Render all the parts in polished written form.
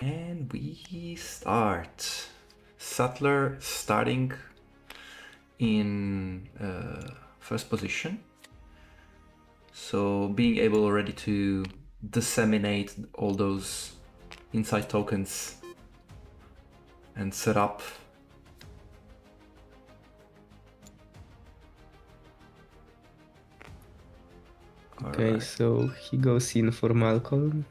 And we start. Sattler starting in first position. So being able already to disseminate all those inside tokens and set up. Okay, Alright. so he goes in for Malcolm.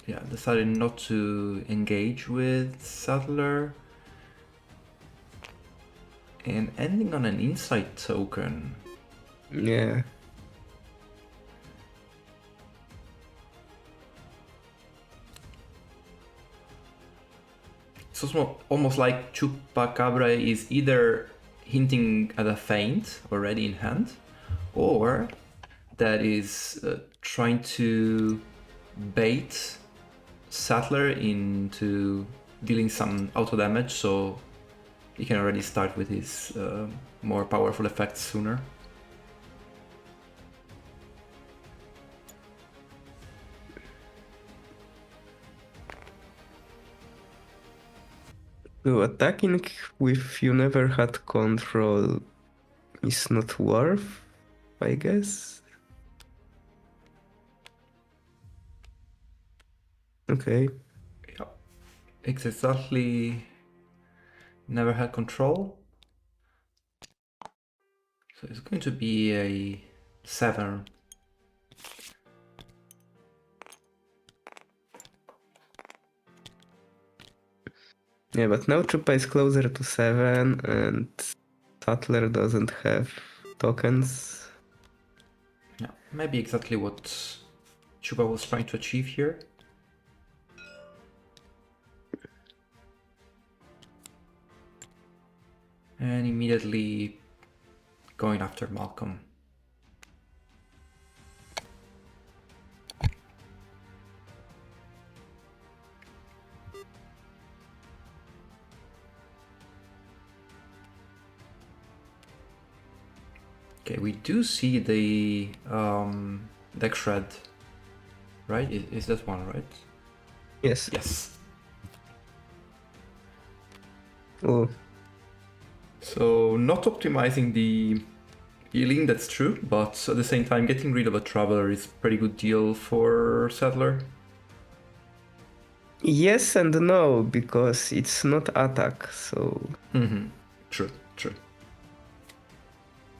Yeah, decided not to engage with Sattler. And ending on an insight token. Yeah. It's almost like Chupacabra is either hinting at a feint already in hand, or that is trying to bait Sattler into dealing some auto damage, so he can already start with his more powerful effects sooner. So attacking with you never had control is not worth, I guess. Okay. Yeah, exactly. Never had control. So it's going to be a 7. Yeah, but now Chupa is closer to 7 and Sattler doesn't have tokens. Yeah, maybe exactly what Chupa was trying to achieve here. And immediately going after Malcolm. Okay, we do see the deck shred, right? Is that one, right? Yes. Yes. Oh, So not optimizing the healing, that's true, but at the same time getting rid of a traveler is a pretty good deal for Sattler. yes and no, because it's not attack, so... True, true.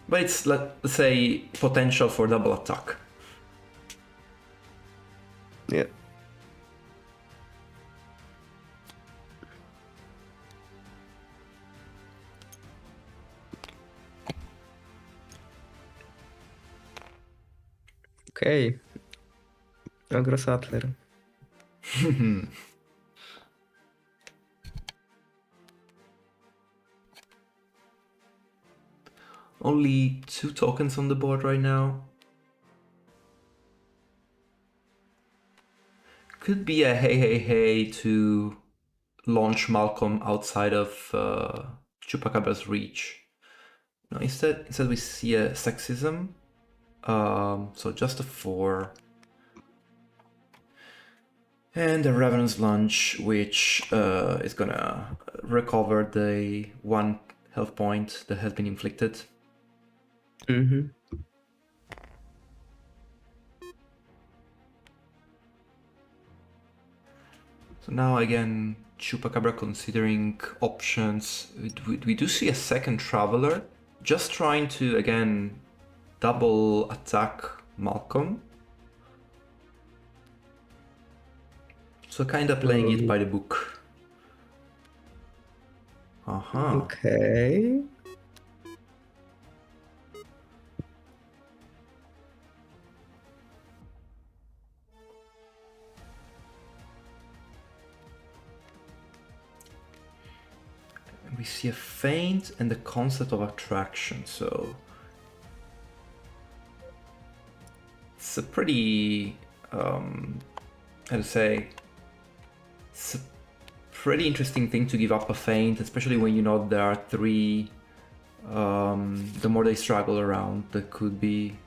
But it's, let's say, potential for double attack. Yeah. Okay. Agro Sattler. Only 2 tokens on the board right now. Could be a hey to launch Malcolm outside of Chupacabra's reach. No, instead we see a sexism. So just a 4. And a Revenant's Lunge, which is gonna recover the 1 health point that has been inflicted. Mm-hmm. So now again, Chupacabra considering options. We do see a second Traveler, just trying to again double attack Malcolm. So kind of playing it by the book. Okay. We see a feint and the concept of attraction, so it's a pretty, how to say, it's a pretty interesting thing to give up a feint, especially when you know there are 3. The more they struggle around, that could be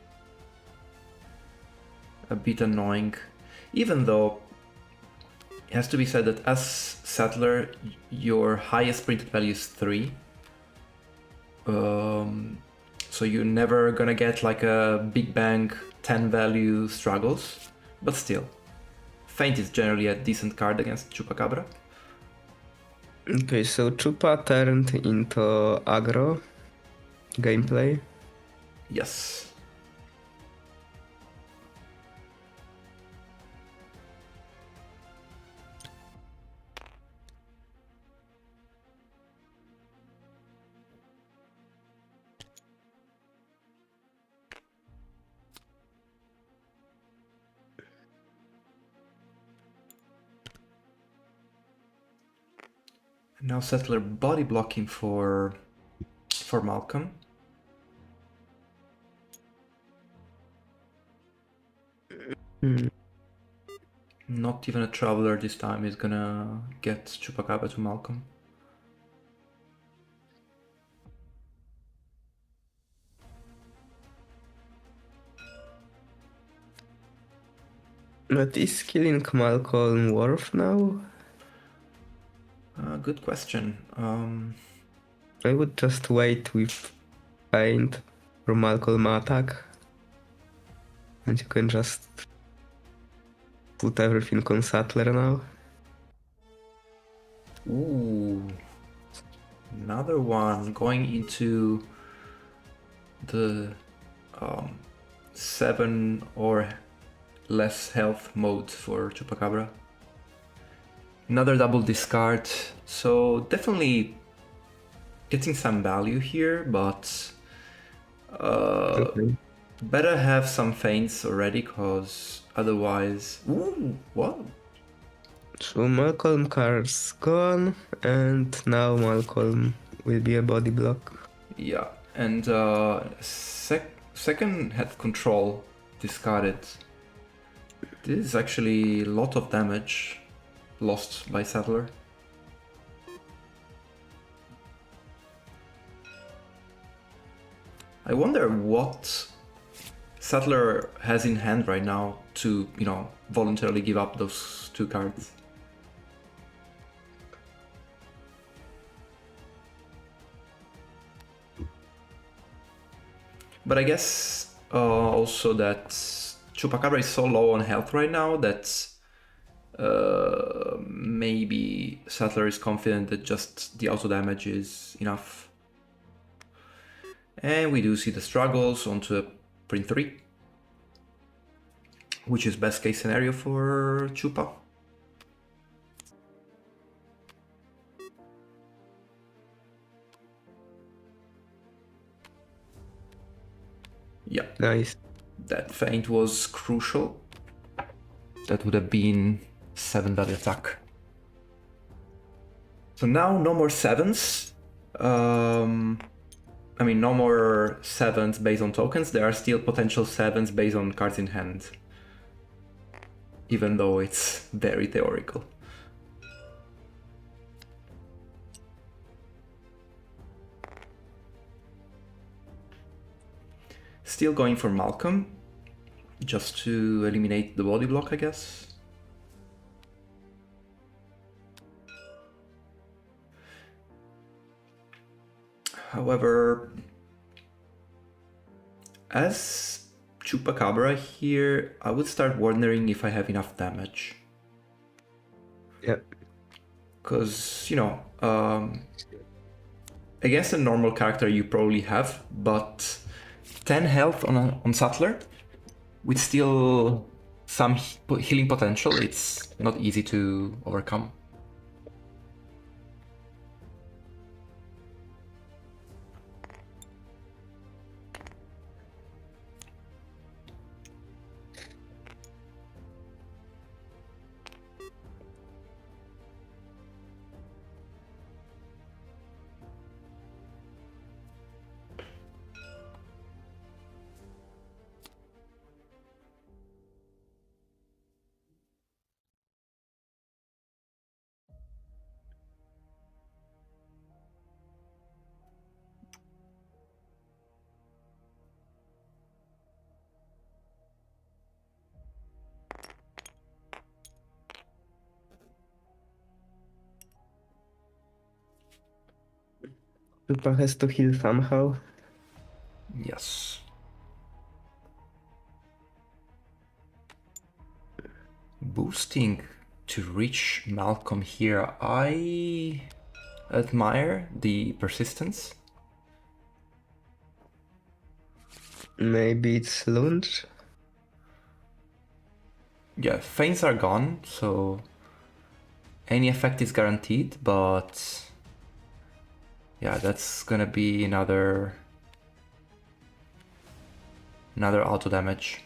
a bit annoying, even though It has to be said that as Sattler, your highest printed value is 3. So you're never gonna get like a big bang 10 value struggles, but still. Feint is generally a decent card against Chupacabra. Okay, so Chupa turned into aggro gameplay. Yes. Now Sattler body blocking for Malcolm. Not even a Traveler this time is gonna get Chupacabra to Malcolm. But is killing Malcolm worth now? Good question. I would just wait with Feint for Malcolm attack. And you can just put everything on Sattler now. Ooh. Another one going into the 7 or less health mode for Chupacabra. Another double discard, so definitely getting some value here, but Okay. better have some feints already, cause otherwise... Ooh, what? So Malcolm card's gone, and now Malcolm will be a body block. Yeah, and second head control discarded. This is actually a lot of damage lost by Sattler. I wonder what Sattler has in hand right now to, voluntarily give up those 2 cards. But I guess also that Chupacabra is so low on health right now that maybe Sattler is confident that just the auto damage is enough. And we do see the struggles onto a print 3, which is best case scenario for Chupa. Yeah. Nice. That feint was crucial. That would have been 7 value attack. So now no more 7s. No more 7s based on tokens. There are still potential 7s based on cards in hand. Even though it's very theoretical. Still going for Malcolm. Just to eliminate the body block, I guess. However, as Chupacabra here, I would start wondering if I have enough damage. Yeah. Because, against a normal character you probably have, but 10 health on Sattler, with still some healing potential, it's not easy to overcome. Chupa has to heal somehow. Yes. Boosting to reach Malcolm here. I admire the persistence. Maybe it's lunge. Yeah, feints are gone, so any effect is guaranteed, but yeah, that's gonna be another auto damage.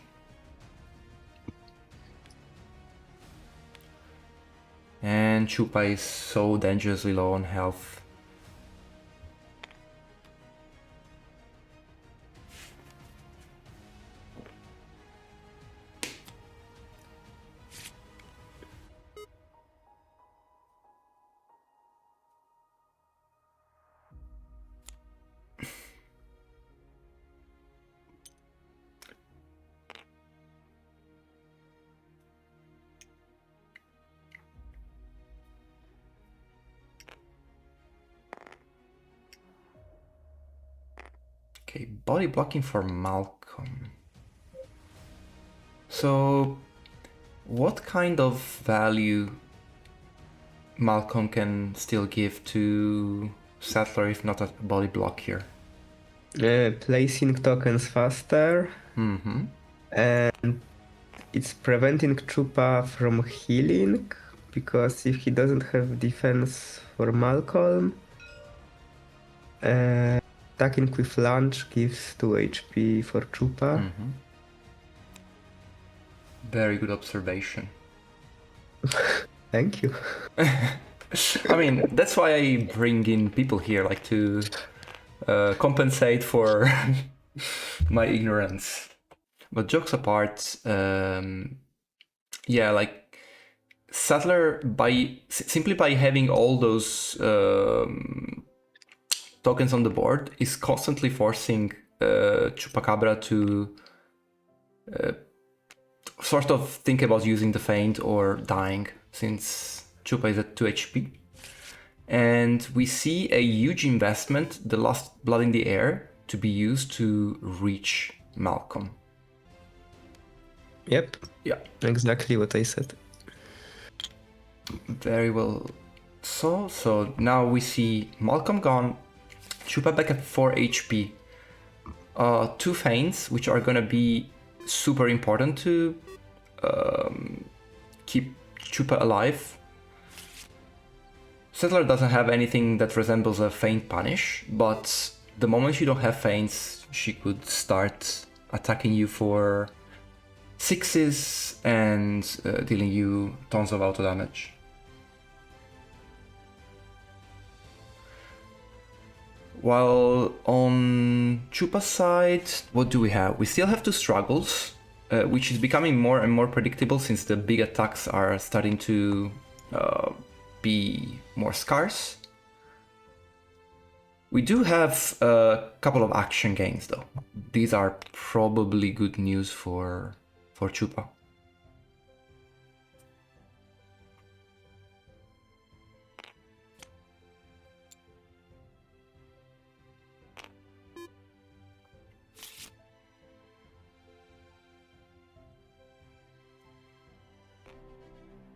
And Chupa is so dangerously low on health. Okay, body blocking for Malcolm. So, what kind of value Malcolm can still give to Sattler if not a body block here? Placing tokens faster. Mm-hmm. And it's preventing Chupa from healing, because if he doesn't have defense for Malcolm, attacking with lunge gives 2 HP for Chupa. Mm-hmm. Very good observation. Thank you. I mean, that's why I bring in people here, like to compensate for my ignorance. But jokes apart, yeah, like Sattler, simply by having all those tokens on the board, is constantly forcing Chupacabra to sort of think about using the feint or dying, since Chupa is at 2 HP. And we see a huge investment, the last blood in the air, to be used to reach Malcolm. Yep. Yeah. Exactly what I said. Very well. So now we see Malcolm gone, Chupa back at 4 HP. 2 feints, which are gonna be super important to keep Chupa alive. Sattler doesn't have anything that resembles a feint punish, but the moment you don't have feints, she could start attacking you for 6s and dealing you tons of auto damage. While on Chupa's side, what do we have? We still have 2 struggles, which is becoming more and more predictable since the big attacks are starting to be more scarce. We do have a couple of action gains though. These are probably good news for Chupa.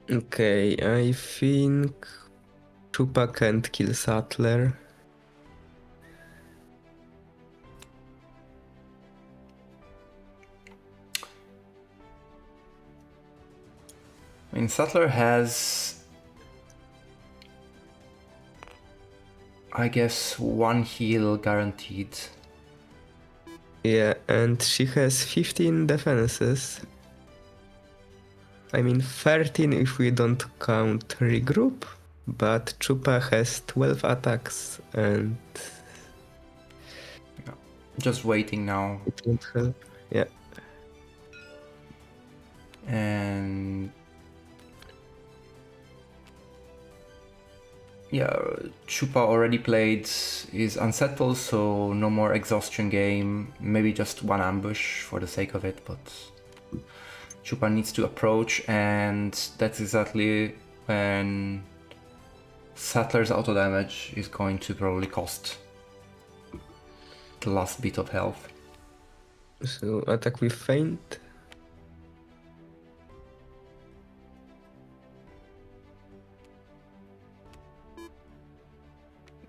Okay, I think Chupa can't kill Sattler. I mean, Sattler has, I guess, 1 heal guaranteed. Yeah, and she has 15 defenses. I mean 13 if we don't count regroup, but Chupa has 12 attacks and Just waiting now. it won't help. Yeah. And yeah, Chupa already played is unsettled, so no more exhaustion game. Maybe just 1 ambush for the sake of it, but Chupa needs to approach, and that's exactly when Sattler's auto damage is going to probably cost the last bit of health. So attack with feint.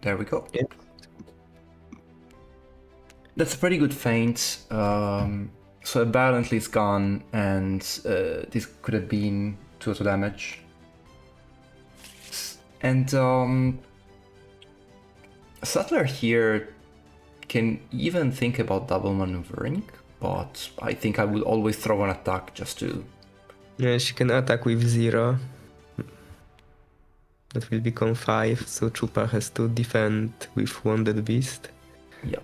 There we go. Yeah. That's a pretty good feint. So apparently it's gone, and this could have been 2 auto damage. And Sattler here can even think about double maneuvering, but I think I would always throw an attack just to... Yeah, she can attack with 0. That will become 5, so Chupa has to defend with Wounded Beast. Yep.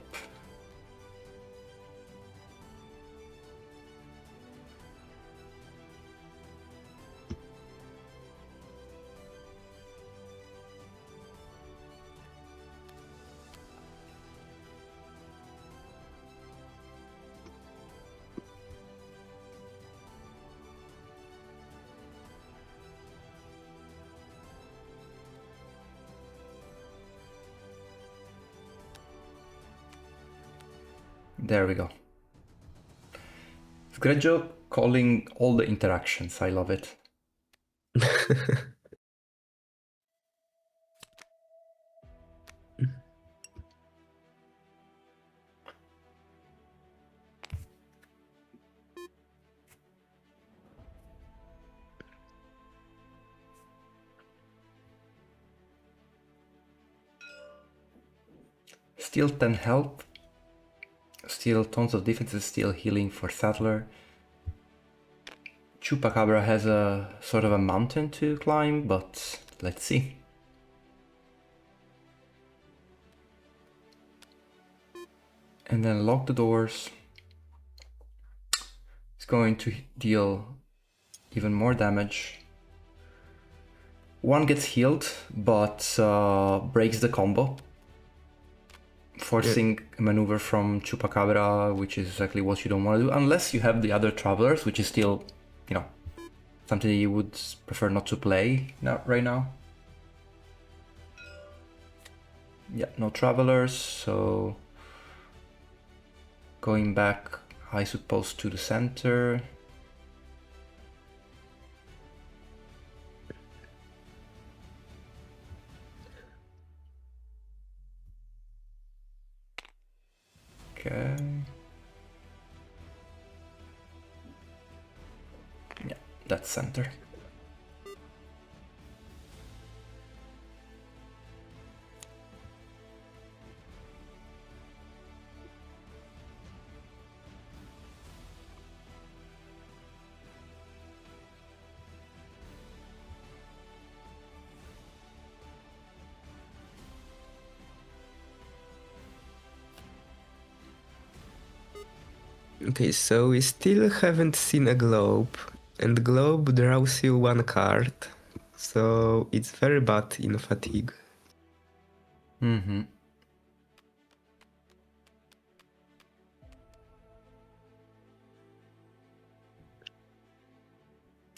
There we go. Great job calling all the interactions. I love it. Still 10 health. Still tons of defenses, still healing for Sattler. Chupacabra has a sort of a mountain to climb, but let's see. And then lock the doors. It's going to deal even more damage. One gets healed, but breaks the combo, forcing a maneuver from Chupacabra, which is exactly what you don't want to do, unless you have the other travelers, which is still, you know, something you would prefer not to play right now. Yeah, no travelers, so going back, I suppose, to the center. Okay. Yeah, that's center. Okay, so we still haven't seen a globe, and globe draws you 1 card, so it's very bad in fatigue. Mm-hmm.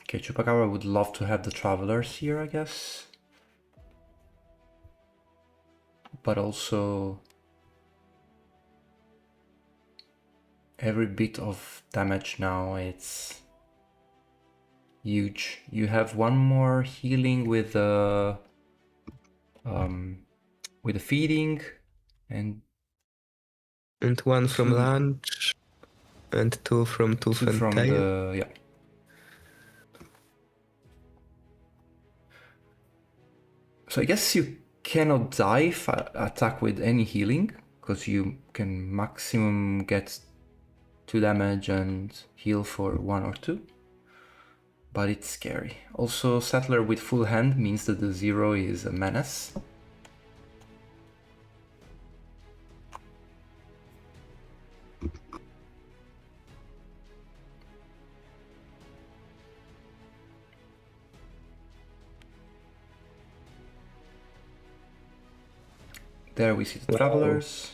Okay, Chupacabra would love to have the travelers here, I guess. But also every bit of damage now, it's huge. You have one more healing with the feeding, and 1 from 2 lunch, and 2 from tooth and from tail. the So I guess you cannot die if I attack with any healing, because you can maximum get 2 damage and heal for 1 or 2. But it's scary. Also, Sattler with full hand means that the 0 is a menace. There we see the Wow. travelers.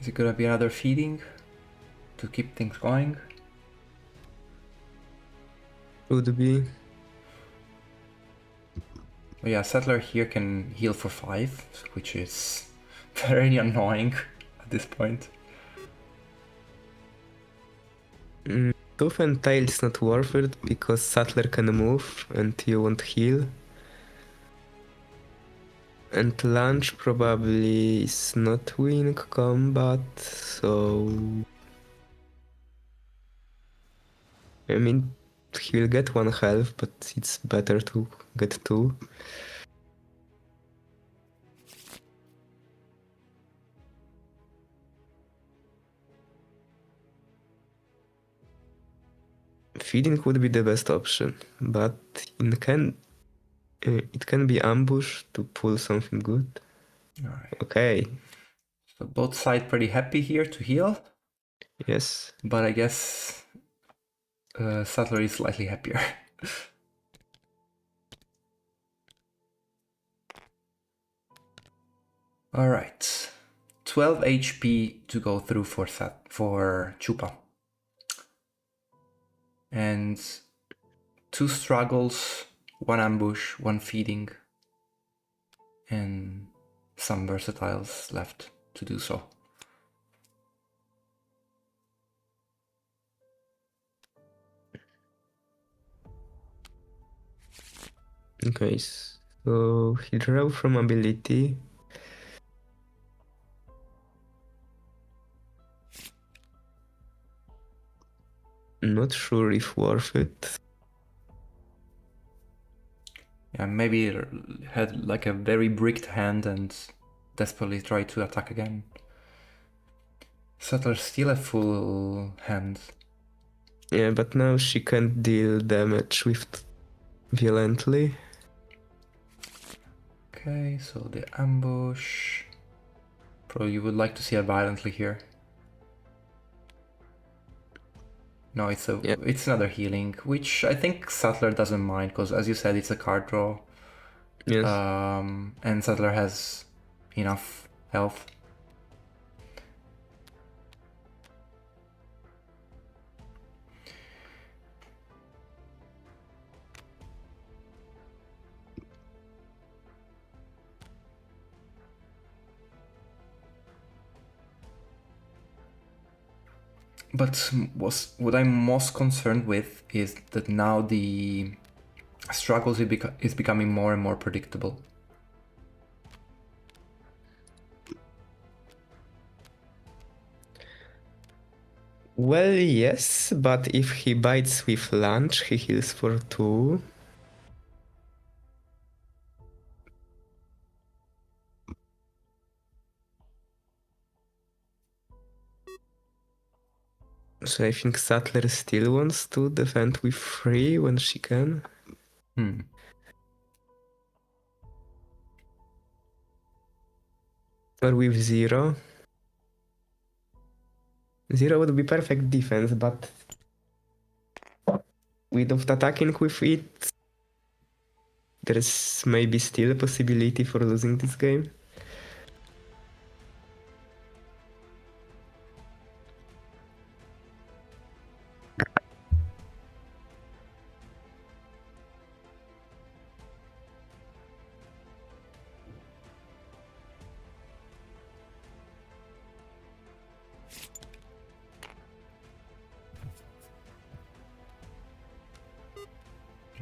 Is it gonna be another feeding to keep things going? Would be. Oh yeah, Sattler here can heal for 5, which is very annoying at this point. Tooth and tail is not worth it because Sattler can move and you won't heal. And lunge probably is not winning combat, so I mean he will get 1 health, but it's better to get 2. Feeding would be the best option, but it can be ambush to pull something good. Alright. Okay. So both sides pretty happy here to heal. Yes. But I guess Sattler is slightly happier. Alright. 12 HP to go through for Chupa. And 2 struggles, 1 ambush, 1 feeding, and some versatiles left to do so. Okay, so he drew from ability. Not sure if worth it. Yeah, maybe it had like a very bricked hand and desperately tried to attack again. Sattler still a full hand. Yeah, but now she can't deal damage with violently. Okay, so the ambush. Probably you would like to see her violently here. No, it's another healing, which I think Sattler doesn't mind, because as you said, it's a card draw. Yes. And Sattler has enough health. But what I'm most concerned with is that now the struggles is becoming more and more predictable. Well, yes, but if he bites with lunge, he heals for 2. So I think Sattler still wants to defend with 3 when she can. Or with 0. 0 would be perfect defense, but without attacking with it, there's maybe still a possibility for losing this game.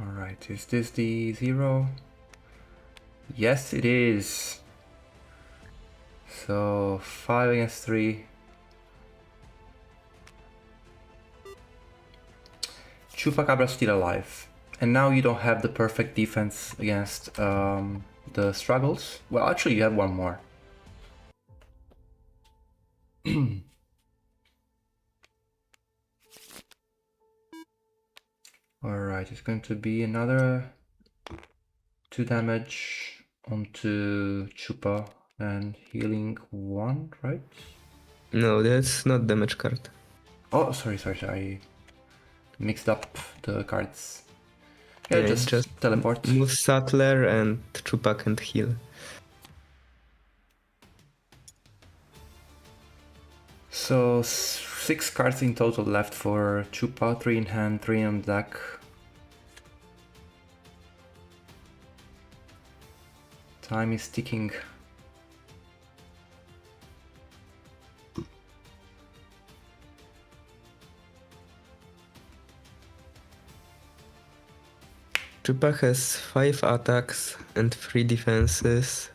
Alright, is this the 0? Yes, it is. So 5 against 3. Chupacabra's still alive. And now you don't have the perfect defense against the struggles. Well, actually you have one more. Alright, it's going to be another 2 damage onto Chupa and healing 1, right? No, that's not damage card. Oh, sorry, I mixed up the cards. Yeah, just teleport. Move Sattler and Chupa can't heal. So 6 cards in total left for Chupa, 3 in hand, 3 on deck. Time is ticking. Chupa has 5 attacks and 3 defenses.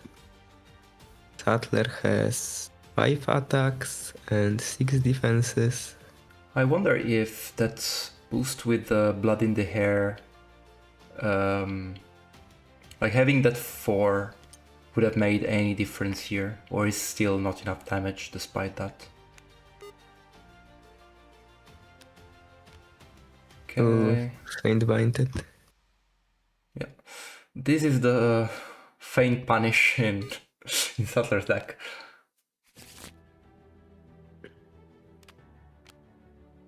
Sattler has 5 attacks and 6 defenses. I wonder if that boost with the blood in the hair, like having that 4 would have made any difference here, or is still not enough damage despite that. Okay. Faint Binded. Yeah. This is the Feint Punish in Sattler's deck.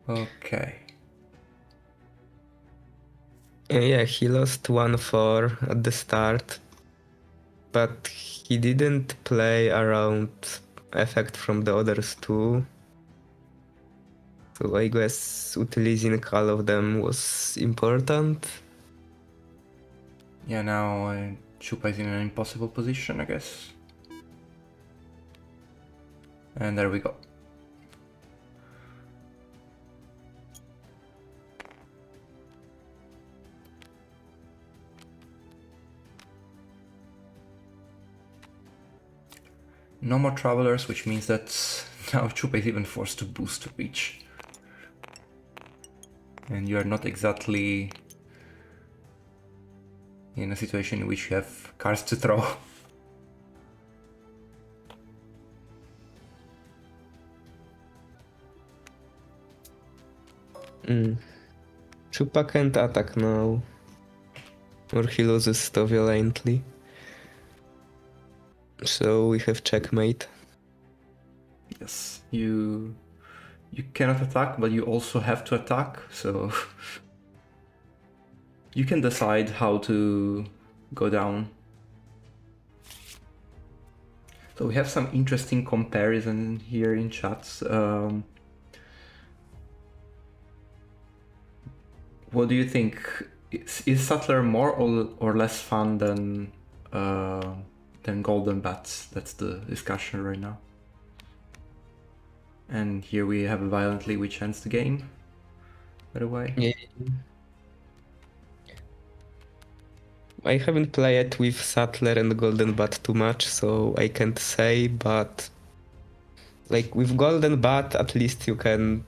Okay. Yeah, he lost 1-4 at the start, but he didn't play around effect from the others too. So I guess utilizing all of them was important. Yeah, now Chupa is in an impossible position, I guess. And there we go. No more travelers, which means that now Chupa is even forced to boost to reach. And you are not exactly in a situation in which you have cards to throw. Chupa can't attack now, or he loses too violently. So we have checkmate. Yes, you cannot attack, but you also have to attack, so you can decide how to go down. So we have some interesting comparison here in chats. What do you think? Is Sattler more or less fun than Golden Bats? That's the discussion right now. And here we have a Violently, which ends the game, by the way. Yeah. I haven't played with Sattler and Golden Bat too much, so I can't say, but like with Golden Bat, at least you can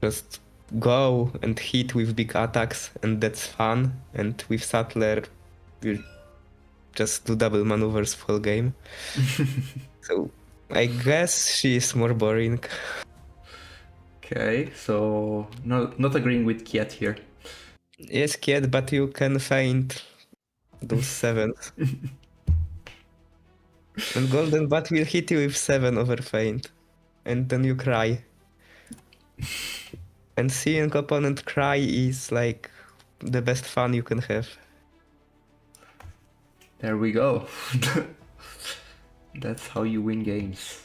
just go and hit with big attacks, and that's fun. And with Sattler, you just do double maneuvers full game. So I guess she is more boring. Okay, so not agreeing with Kiet here. Yes, kid, but you can feint those 7s. And Golden Bat will hit you with 7 over feint. And then you cry. And seeing opponent cry is like the best fun you can have. There we go. That's how you win games.